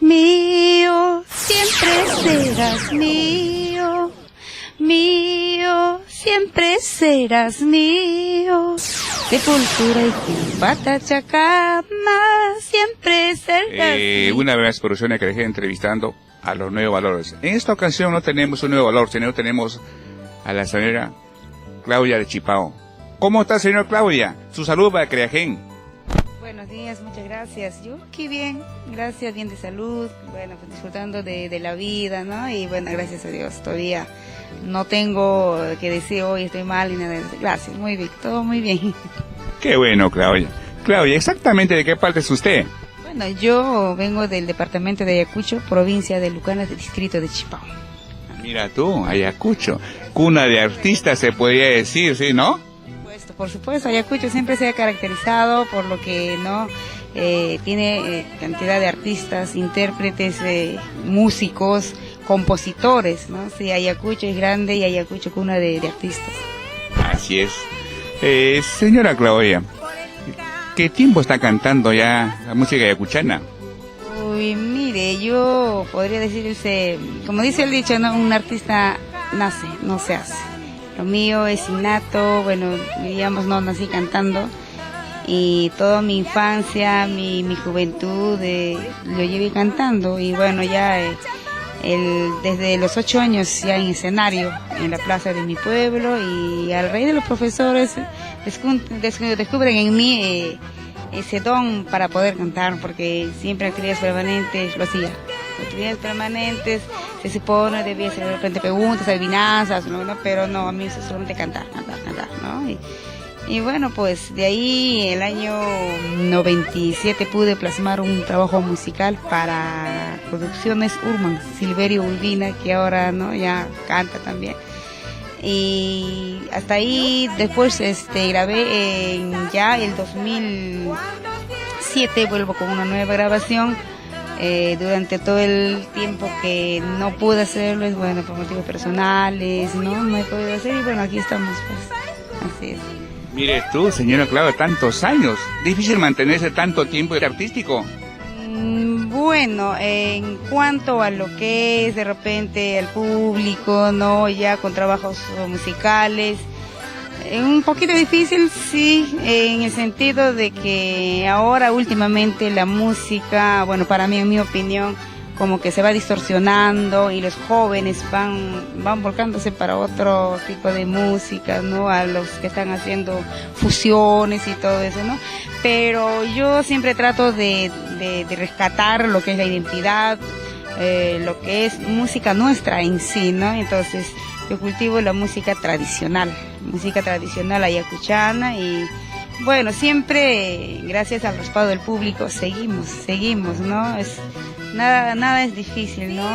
Mío, siempre serás mío. Mío, siempre serás mío. Sepultura y Quimbata, Chacama, siempre serás mío. Una vez por que dejé entrevistando a los Nuevos Valores. En esta ocasión no tenemos un nuevo valor, sino tenemos a la señora Claudia de Chipao. ¿Cómo está, señora Claudia? Su salud para Creagen. Buenos días, muchas gracias. Yo aquí bien, gracias, bien de salud, bueno, pues disfrutando de la vida, ¿no? Y bueno, gracias a Dios, todavía no tengo que decir hoy estoy mal y nada de eso. Gracias, muy bien, todo muy bien. Qué bueno, Claudia. Claudia, ¿exactamente de qué parte es usted? Bueno, yo vengo del departamento de Ayacucho, provincia de Lucanas, del distrito de Chipao. Mira tú, Ayacucho, cuna de artistas se podría decir, ¿sí, no? Por supuesto, Ayacucho siempre se ha caracterizado por lo que no tiene cantidad de artistas, intérpretes, músicos, compositores, ¿no? Sí, Ayacucho es grande y Ayacucho cuna de artistas. Así es. Señora Claudia, ¿qué tiempo está cantando ya la música ayacuchana? Uy, mire, yo podría decirse, como dice el dicho, ¿no? Un artista nace, no se hace. Lo mío es innato, bueno, digamos, no nací cantando y toda mi infancia, mi juventud lo llevé cantando y bueno, ya desde los 8 años ya en escenario en la plaza de mi pueblo y al raíz de los profesores descubren en mí ese don para poder cantar porque siempre actividades permanentes lo hacía. Actividades permanentes, se supone, debía ser de repente preguntas, adivinanzas, ¿no? Pero no, a mí es solamente cantar, ¿no? Y bueno, pues de ahí el año 97 pude plasmar un trabajo musical para Producciones Urman, Silverio Urbina, que ahora, ¿no? Ya canta también. Y hasta ahí, después grabé ya el 2007, vuelvo con una nueva grabación. Durante todo el tiempo que no pude hacerlo, es bueno, por motivos personales, no he podido hacer y bueno, aquí estamos, pues, así es. Mire tú, señora Claudia, tantos años, difícil mantenerse tanto tiempo artístico. Bueno, en cuanto a lo que es de repente al público, no, ya con trabajos musicales, un poquito difícil, sí, en el sentido de que ahora últimamente la música, bueno, para mí, en mi opinión, como que se va distorsionando y los jóvenes van volcándose para otro tipo de música, ¿no? A los que están haciendo fusiones y todo eso, ¿no? Pero yo siempre trato de rescatar lo que es la identidad, lo que es música nuestra en sí, ¿no? Entonces, yo cultivo la música tradicional ayacuchana y bueno, siempre gracias al respaldo del público seguimos, ¿no? Nada es difícil, ¿no?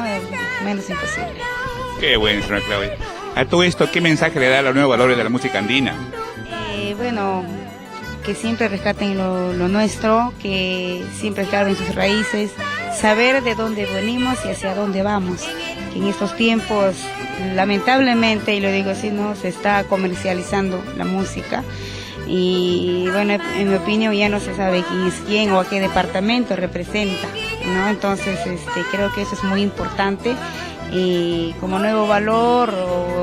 Menos imposible. Qué bueno, señora Claudia. A todo esto, ¿qué mensaje le da a los nuevos valores de la música andina? Bueno, que siempre rescaten lo nuestro, que siempre escarben sus raíces, saber de dónde venimos y hacia dónde vamos. Que en estos tiempos, lamentablemente, y lo digo así, no se está comercializando la música. Y bueno, en mi opinión ya no se sabe quién es quién o a qué departamento representa, ¿no? Entonces creo que eso es muy importante y como nuevo valor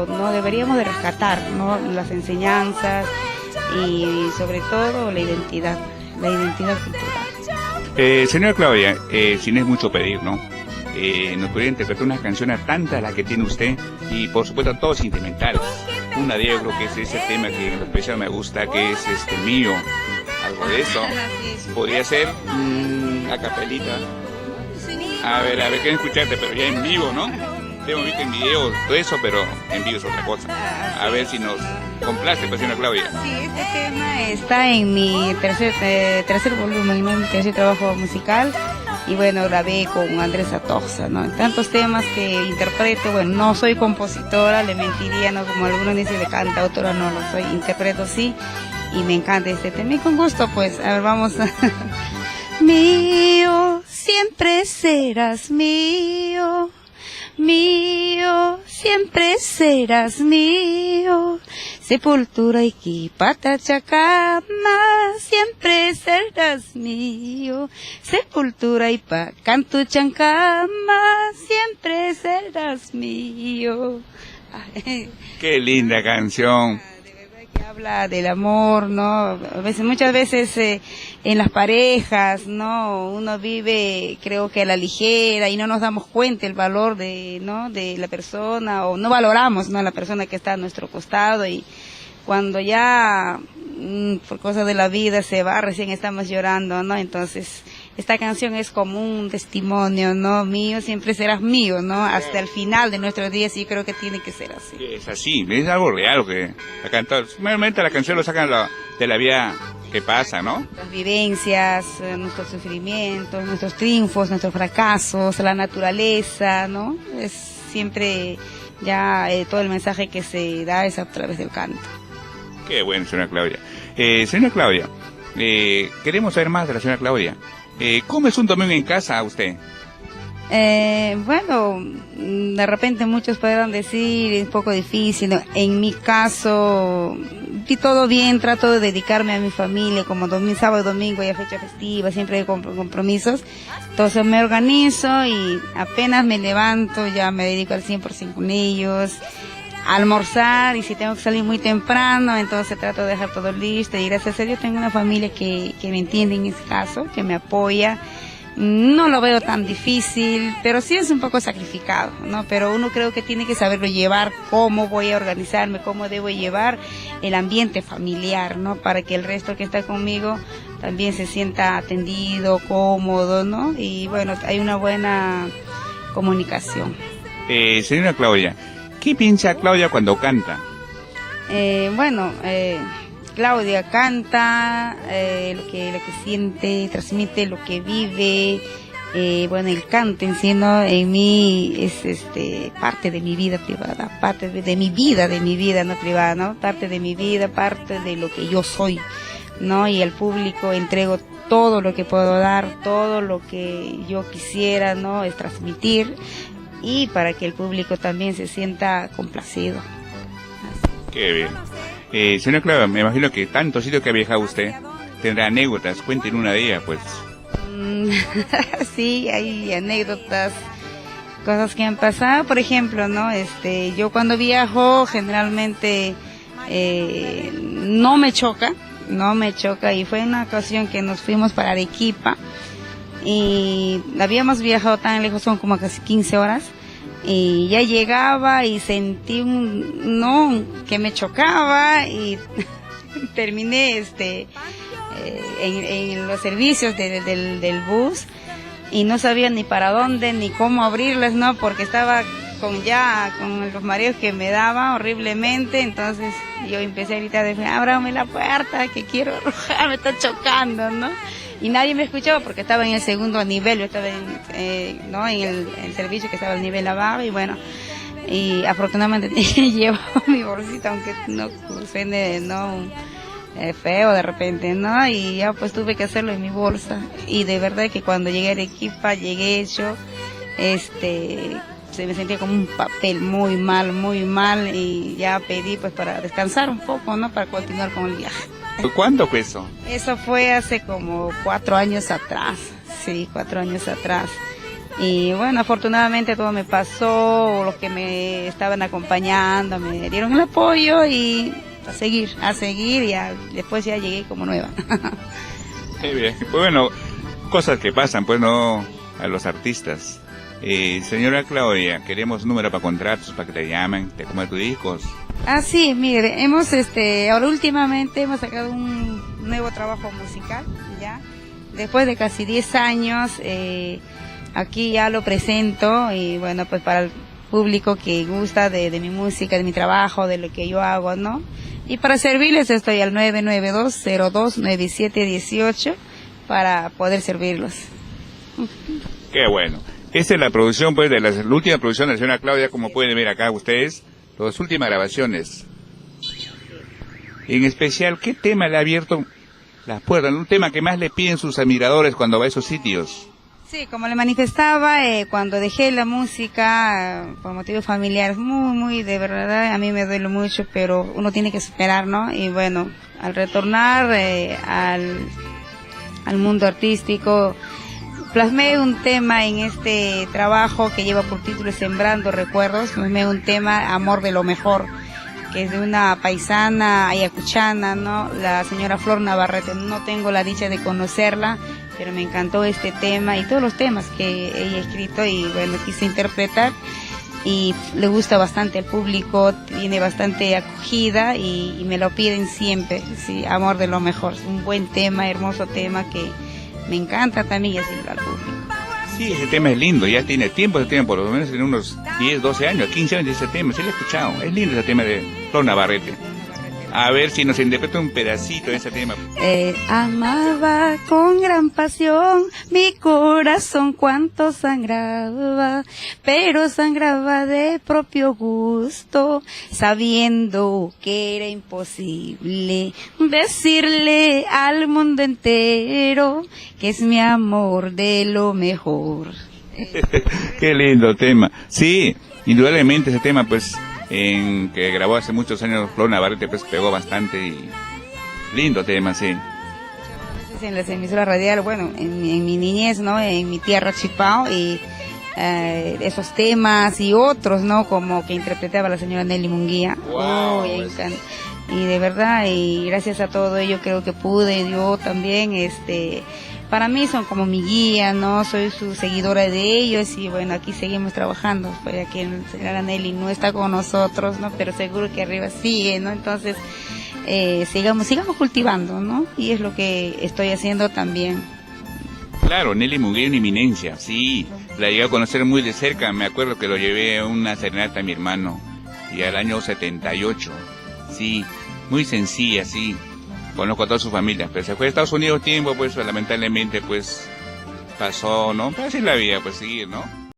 no deberíamos de rescatar, ¿no? Las enseñanzas y sobre todo la identidad cultural. Señora Claudia, si no es mucho pedir, ¿no? Nos podría interpretar unas canciones tantas las que tiene usted y por supuesto todos sentimentales. Una de ellas creo que es ese tema que en lo especial me gusta, que es mío, algo de eso. Podría ser a capelita. A ver, quiero escucharte, pero ya en vivo, ¿no? Te hemos visto en video, todo eso, pero en vivo es otra cosa. A ver si nos complace, pues, señora Claudia. Sí, este tema está en mi tercer volumen, ¿no? Mi tercer trabajo musical. Y bueno, grabé con Andrés Atoxa, ¿no? Tantos temas que interpreto, bueno, no soy compositora, le mentiría, ¿no? Como algunos dicen de cantautora, no lo soy, interpreto sí, y me encanta este tema. Y con gusto, pues, a ver, vamos a... Mío, siempre serás mío, mío, siempre serás mío. Sepultura y Pachacama, siempre serás mío. Sepultura y Cantu Chancama, siempre serás mío. Qué linda canción. Que habla del amor, ¿no? Muchas veces en las parejas, ¿no? Uno vive, creo que a la ligera y no nos damos cuenta el valor ¿no? de la persona, o no valoramos, ¿no? A la persona que está a nuestro costado, y cuando ya por cosas de la vida se va, recién estamos llorando, ¿no? Entonces, esta canción es como un testimonio, ¿no? Mío, siempre serás mío, ¿no? Hasta el final de nuestros días, y yo creo que tiene que ser así. Es así, es algo real lo que la cantor. Normalmente la canción lo sacan de la vida que pasa, ¿no? Las vivencias, nuestros sufrimientos, nuestros triunfos, nuestros fracasos, la naturaleza, ¿no? Es siempre ya todo el mensaje que se da es a través del canto. Qué bueno, señora Claudia. Señora Claudia, queremos saber más de la señora Claudia. ¿Cómo es un domingo en casa usted? Bueno, de repente muchos podrán decir es un poco difícil, ¿no? En mi caso, y todo bien, trato de dedicarme a mi familia, como sábado y domingo, ya fecha festiva, siempre hay compromisos. Entonces me organizo y apenas me levanto, ya me dedico al 100% con ellos. Almorzar, y si tengo que salir muy temprano, entonces trato de dejar todo listo, y gracias a Dios tengo una familia que me entiende en ese caso, que me apoya. No lo veo tan difícil, pero sí es un poco sacrificado, ¿no? Pero uno creo que tiene que saberlo llevar, cómo voy a organizarme, cómo debo llevar el ambiente familiar, ¿no? Para que el resto que está conmigo también se sienta atendido, cómodo, ¿no? Y bueno, hay una buena comunicación. Señora Claudia, ¿qué piensa Claudia cuando canta? Claudia canta lo que siente, transmite lo que vive. El canto en sí, ¿no? En mí es parte de mi vida privada, parte de mi vida no privada, ¿no? Parte de mi vida, parte de lo que yo soy, ¿no? Y al público entrego todo lo que puedo dar, todo lo que yo quisiera, ¿no? Es transmitir, y para que el público también se sienta complacido. Así. Qué bien. Señora Claudia, me imagino que tantos sitios que ha viajado usted, tendrá anécdotas, cuenten una de ellas, pues. Sí, hay anécdotas, cosas que han pasado, por ejemplo, ¿no? Yo cuando viajo generalmente no me choca, y fue una ocasión que nos fuimos para Arequipa, y habíamos viajado tan lejos, son como casi 15 horas, y ya llegaba y sentí que me chocaba, y terminé en los servicios del bus, y no sabía ni para dónde ni cómo abrirles, ¿no? Porque estaba con los mareos que me daba horriblemente. Entonces yo empecé a gritar, ábrame la puerta, que quiero arrojar, me está chocando, ¿no? Y nadie me escuchaba porque estaba en el segundo nivel, yo estaba en el servicio que estaba al nivel abajo, y bueno, y afortunadamente llevaba mi bolsita, aunque no suene, feo de repente, ¿no? Y ya pues tuve que hacerlo en mi bolsa, y de verdad que cuando llegué a Arequipa, llegué hecho, se me sentía como un papel muy mal, y ya pedí pues para descansar un poco, ¿no? Para continuar con el viaje. ¿Cuándo fue eso? Eso fue hace como 4 años atrás, sí, 4 años atrás. Y bueno, afortunadamente todo me pasó, los que me estaban acompañando me dieron el apoyo, y a seguir, y después ya llegué como nueva. Qué bien. Pues bueno, cosas que pasan, pues no, a los artistas. Señora Claudia, queremos número para contratos, para que te llamen, te coman tus discos. Ah, sí, mire, ahora últimamente hemos sacado un nuevo trabajo musical, ya, después de casi 10 años, aquí ya lo presento, y bueno, pues para el público que gusta de mi música, de mi trabajo, de lo que yo hago, ¿no? Y para servirles estoy al 992-029718 para poder servirlos. Qué bueno. Esta es la producción, pues, de la última producción de la señora Claudia, como pueden ver acá ustedes, las últimas grabaciones. En especial, ¿qué tema le ha abierto las puertas? Un tema que más le piden sus admiradores cuando va a esos sitios. Sí, como le manifestaba, cuando dejé la música por motivos familiares, muy, de verdad, a mí me duele mucho, pero uno tiene que superar, ¿no? Y bueno, al retornar al mundo artístico, plasmé un tema en este trabajo que lleva por título Sembrando Recuerdos, plasmé un tema, Amor de lo Mejor, que es de una paisana ayacuchana, ¿no? La señora Flor Navarrete. No tengo la dicha de conocerla, pero me encantó este tema y todos los temas que ella ha escrito y bueno, quise interpretar y le gusta bastante al público, tiene bastante acogida y me lo piden siempre, sí, Amor de lo Mejor, es un buen tema, hermoso tema que me encanta también y así al público. Sí, ese tema es lindo, ya tiene tiempo, por lo menos en unos 10, 12 años, 15 años de ese tema, sí lo he escuchado, es lindo ese tema de Flor Navarrete. A ver si nos interpreta un pedacito de ese tema. Amaba con gran pasión mi corazón cuanto sangraba, pero sangraba de propio gusto, sabiendo que era imposible decirle al mundo entero que es mi amor de lo mejor. Qué lindo tema. Sí, indudablemente ese tema pues que grabó hace muchos años Flor Navarrete pues pegó bastante y lindo tema, sí. En las emisoras radiales, bueno, en mi niñez, ¿no? En mi tierra Chipao y esos temas y otros, ¿no? Como que interpretaba la señora Nelly Munguía. Wow, y de verdad, y gracias a todo ello creo que pude, yo también, para mí son como mi guía, ¿no? Soy su seguidora de ellos y bueno, aquí seguimos trabajando, pues aquí la señora Nelly no está con nosotros, ¿no? Pero seguro que arriba sigue, ¿no? Entonces, sigamos cultivando, ¿no? Y es lo que estoy haciendo también. Claro, Nelly Munguía es una eminencia, sí, la llegué a conocer muy de cerca, me acuerdo que lo llevé a una serenata a mi hermano, y al año 78, sí, muy sencilla, sí. Conozco a toda su familia, pero se fue a Estados Unidos tiempo, pues lamentablemente pues pasó, ¿no? Pero así es la vida, pues seguir, ¿no?